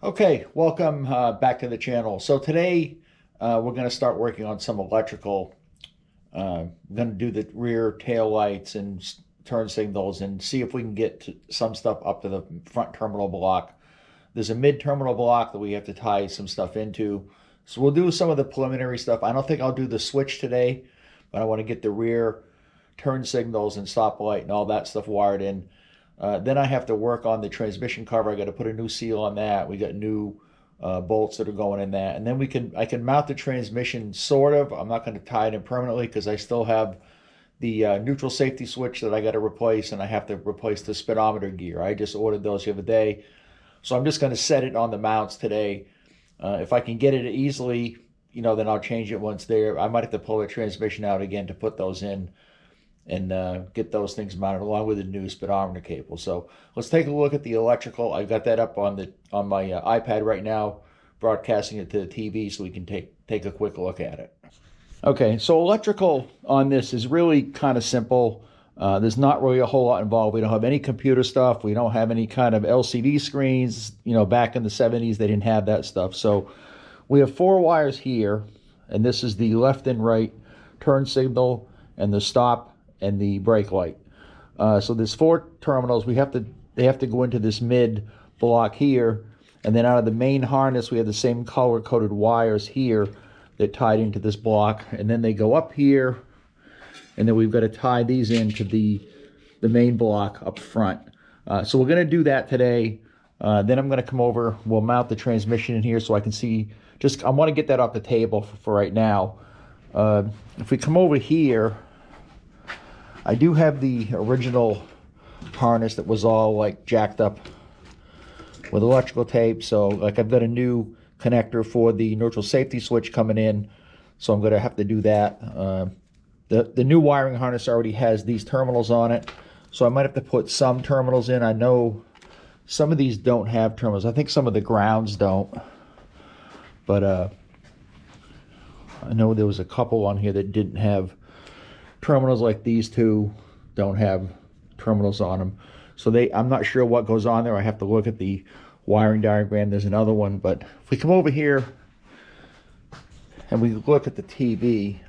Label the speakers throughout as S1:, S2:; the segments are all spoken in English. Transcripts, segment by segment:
S1: Okay, welcome back to the channel. So today we're going to start working on some electrical. I'm going to do the rear tail lights and turn signals and see if we can get some stuff up to the front terminal block. There's a mid terminal block that we have to tie some stuff into. So we'll do some of the preliminary stuff. I don't think I'll do the switch today, but I want to get the rear turn signals and stoplight and all that stuff wired in. Then I have to work on the transmission cover. I got to put a new seal on that. We got new bolts that are going in that, and then I can mount the transmission sort of. I'm not going to tie it in permanently because I still have the neutral safety switch that I got to replace, and I have to replace the speedometer gear. I just ordered those the other day, so I'm just going to set it on the mounts today. If I can get it easily, then I'll change it once there. I might have to pull the transmission out again to put those in and get those things mounted along with the new speedometer cable. So let's take a look at the electrical. I've got that up on my iPad right now, broadcasting it to the TV so we can take a quick look at it. Okay, so electrical on this is really kind of simple. There's not really a whole lot involved. We don't have any computer stuff. We don't have any kind of LCD screens. Back in the 70s, they didn't have that stuff. So we have 4 wires here, and this is the left and right turn signal and the stop and the brake light. So there's 4 terminals. They have to go into this mid block here, and then out of the main harness we have the same color coded wires here that tied into this block, and then they go up here, and then we've got to tie these into the main block up front. So we're going to do that today. Then I'm going to come over, we'll mount the transmission in here so I can see, I want to get that off the table for right now. If we come over here, I do have the original harness that was all like jacked up with electrical tape. So I've got a new connector for the neutral safety switch coming in. So I'm going to have to do that. The new wiring harness already has these terminals on it. So I might have to put some terminals in. I know some of these don't have terminals. I think some of the grounds don't. But I know there was a couple on here that didn't have terminals, like these 2 don't have terminals on them. So I'm not sure what goes on there. I have to look at the wiring diagram. There's another one, but if we come over here and we look at the TV,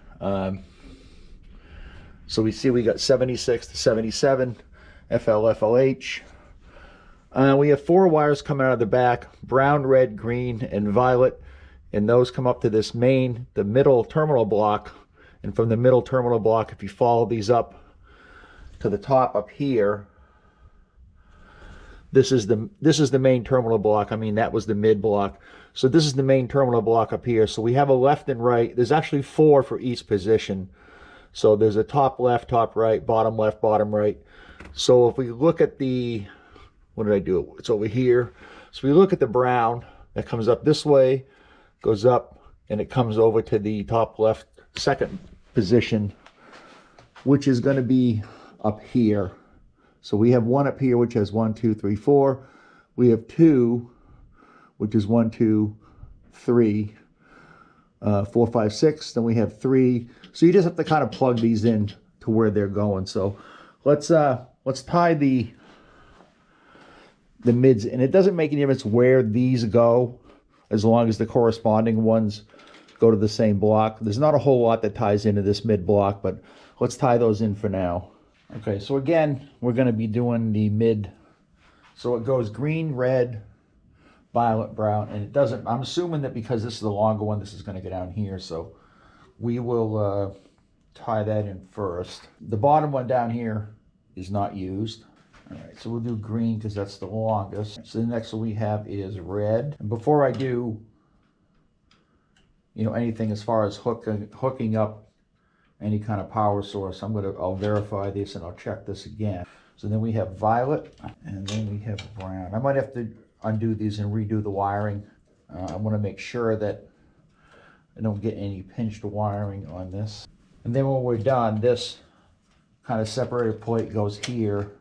S1: so we see we got 76 to 77 FLH. We have 4 wires coming out of the back, brown, red, green, and violet, and those come up to this the middle terminal block. And from the middle terminal block, if you follow these up to the top up here, this is the main terminal block. I mean, that was the mid block. So this is the main terminal block up here. So we have a left and right. There's actually 4 for each position. So there's a top left, top right, bottom left, bottom right. So if we look at what did I do? It's over here. So we look at the brown that comes up this way, goes up, and it comes over to the top left second position, which is going to be up here. So we have 1 up here which has 1, 2, 3, 4. We have 2 which is 1, 2, 3, 4, 5, 6. Then we have 3. So you just have to kind of plug these in to where they're going. So let's tie the mids, and it doesn't make any difference where these go as long as the corresponding ones go to the same block. There's not a whole lot that ties into this mid block, but let's tie those in for now. Okay, so again, we're going to be doing the mid. So it goes green, red, violet, brown, and it doesn't, I'm assuming that because this is the longer one, this is going to go down here. So we will tie that in first. The bottom one down here is not used. All right, so we'll do green because that's the longest. So the next one we have is red. And before I do anything as far as hooking up any kind of power source, I'll verify this and I'll check this again. So then we have violet, and then we have brown. I might have to undo these and redo the wiring. I want to make sure that I don't get any pinched wiring on this. And then when we're done, this kind of separator plate goes here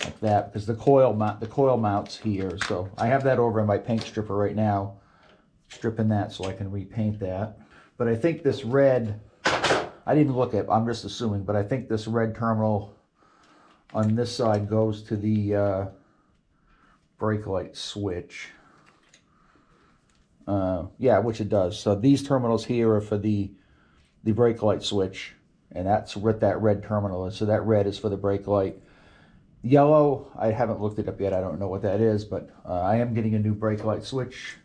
S1: like that, because the coil mounts here. So I have that over in my paint stripper right now, stripping that so I can repaint that. But I think this red, I didn't look at, I'm just assuming, but I think this red terminal on this side goes to the brake light switch. Yeah, which it does. So these terminals here are for the brake light switch, and that's what that red terminal is. So that red is for the brake light. Yellow, I haven't looked it up yet. I don't know what that is, but I am getting a new brake light switch.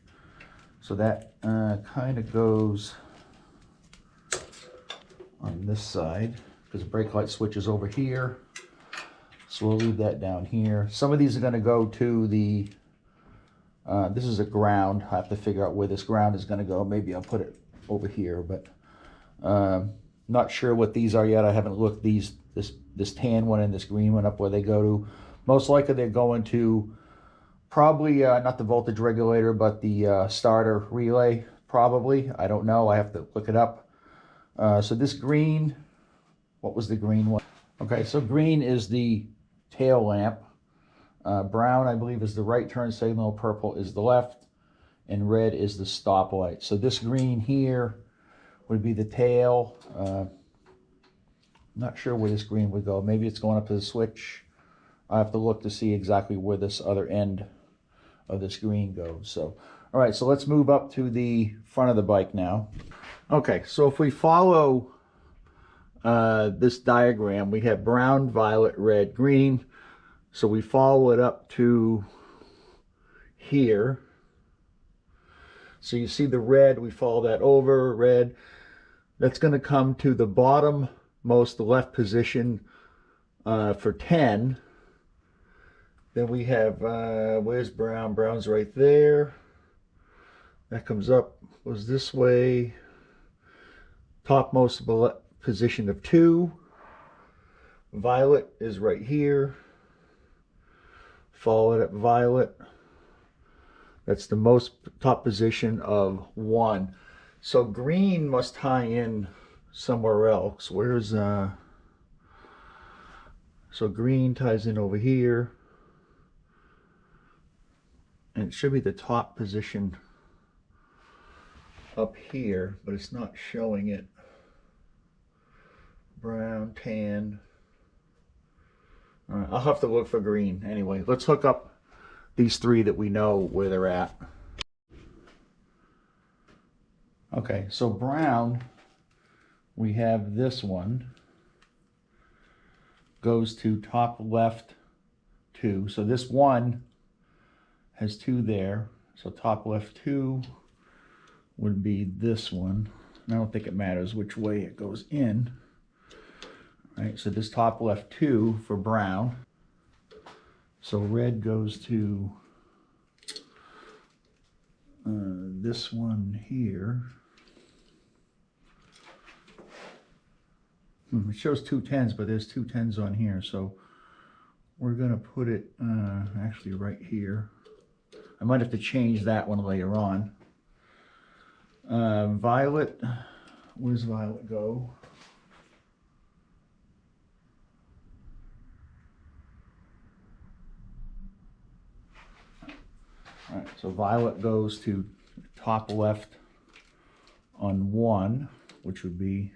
S1: So that kind of goes on this side, because the brake light switch is over here. So we'll leave that down here. Some of these are going to go to the, this is a ground. I have to figure out where this ground is going to go. Maybe I'll put it over here, but not sure what these are yet. I haven't looked this tan one and this green one up where they go to. Most likely they're going to probably not the voltage regulator, but the starter relay, probably. I don't know. I have to look it up. So this green, what was the green one? Okay, so green is the tail lamp. Brown, I believe, is the right turn signal. Purple is the left. And red is the stoplight. So this green here would be the tail. Not sure where this green would go. Maybe it's going up to the switch. I have to look to see exactly where this other end of this green goes. So, all right, so let's move up to the front of the bike now. Okay, so if we follow this diagram, we have brown, violet, red, green. So we follow it up to here. So you see the red, we follow that over, red. That's going to come to the bottom-most left position for 10. Then we have, where's brown? Brown's right there. That comes up, goes this way. Topmost position of 2. Violet is right here. Follow it up, violet. That's the most top position of 1. So green must tie in somewhere else. Where's so green ties in over here, and it should be the top position up here, but it's not showing it. Brown, tan. All right, I'll have to look for green. Anyway, let's hook up these 3 that we know where they're at. Okay, so brown, we have this one, goes to top left 2. So this one has 2 there. So top left 2 would be this one. I don't think it matters which way it goes in. All right, so this top left 2 for brown. So red goes to this one here. It shows 2 10s, but there's 2 10s on here, so we're gonna put it actually right here. I might have to change that one later on. Violet, where's violet go? All right, so violet goes to top left on 1, which would be,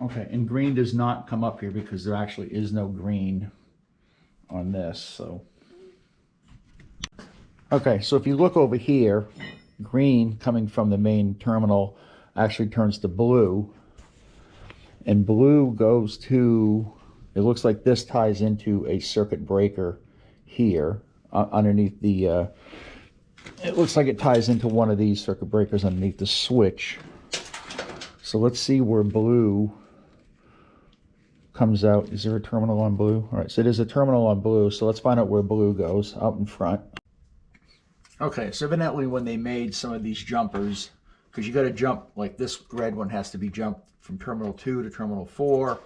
S1: okay, and green does not come up here because there actually is no green on this. So, okay, so if you look over here, green coming from the main terminal actually turns to blue, and blue goes to, it looks like this ties into a circuit breaker here underneath the it looks like it ties into one of these circuit breakers underneath the switch. So let's see where blue comes out. Is there a terminal on blue? All right, so there's a terminal on blue, so let's find out where blue goes, out in front. Okay, so evidently when they made some of these jumpers, because you got to jump, like this red one has to be jumped from terminal 2 to terminal 4,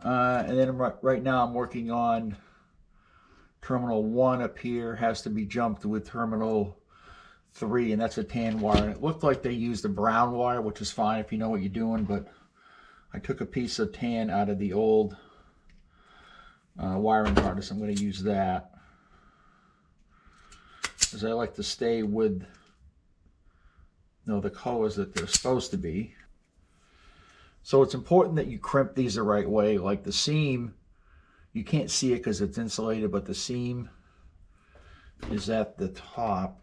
S1: and then right now I'm working on terminal 1 up here, has to be jumped with terminal 3, and that's a tan wire. And it looked like they used a brown wire, which is fine if you know what you're doing, but I took a piece of tan out of the old wiring harness. I'm going to use that, because I like to stay with the colors that they're supposed to be. So it's important that you crimp these the right way. Like the seam, You can't see it because it's insulated, but the seam is at the top.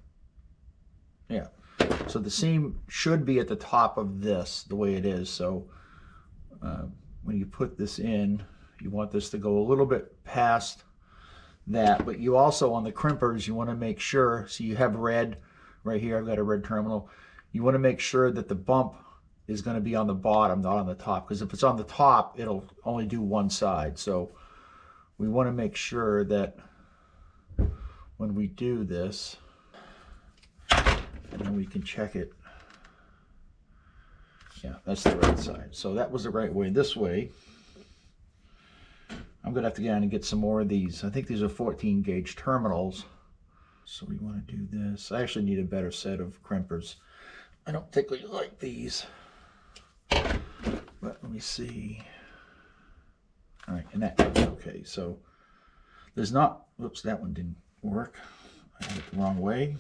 S1: Yeah. So the seam should be at the top of this, the way it is. So when you put this in, you want this to go a little bit past that. But you also, on the crimpers, you want to make sure, so you have red right here. I've got a red terminal. You want to make sure that the bump is going to be on the bottom, not on the top. Because if it's on the top, it'll only do one side. So we want to make sure that when we do this, and then we can check it. Yeah, that's the right side. So that was the right way. This way, I'm going to have to get down and get some more of these. I think these are 14 gauge terminals. So we want to do this. I actually need a better set of crimpers. I don't particularly like these. But let me see. All right, and that goes okay. So there's not, whoops, that one didn't work. I had it the wrong way.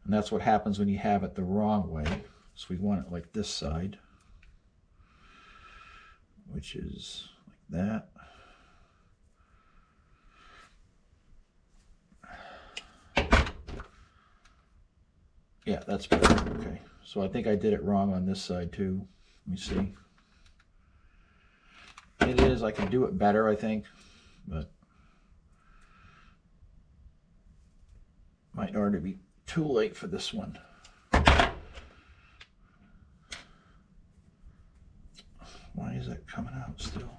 S1: And that's what happens when you have it the wrong way. So we want it like this side, which is like that. Yeah, that's better. Okay. So I think I did it wrong on this side too. Let me see. It is, I can do it better, I think, but might already be too late for this one. Why is that coming out still?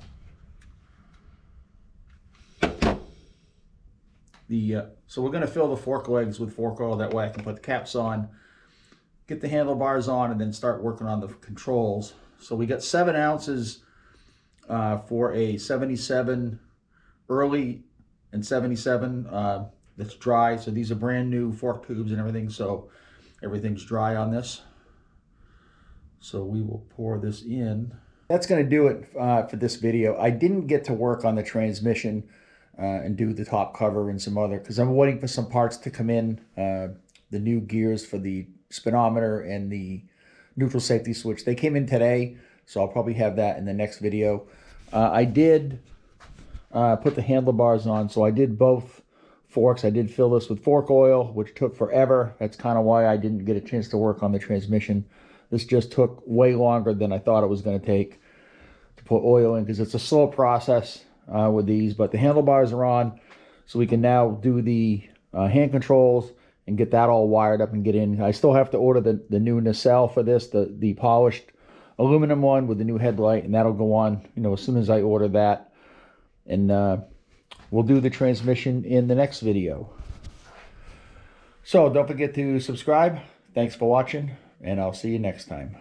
S1: So we're going to fill the fork legs with fork oil. That way I can put the caps on, get the handlebars on, and then start working on the controls. So we got 7 ounces for a 77 early and 77 that's dry. So these are brand new fork tubes and everything, so everything's dry on this. So we will pour this in. That's going to do it for this video. I didn't get to work on the transmission and do the top cover and some other, because I'm waiting for some parts to come in, the new gears for the speedometer and the neutral safety switch. They came in today, so I'll probably have that in the next video. I did put the handlebars on, so I did both forks. I did fill this with fork oil, which took forever. That's kind of why I didn't get a chance to work on the transmission. This just took way longer than I thought it was going to take to put oil in, because it's a slow process with these. But the handlebars are on, so we can now do the hand controls and get that all wired up and get in. I still have to order the new nacelle for this, the polished aluminum one with the new headlight, and that'll go on, you know, as soon as I order that. And we'll do the transmission in the next video. So don't forget to subscribe. Thanks for watching, and I'll see you next time.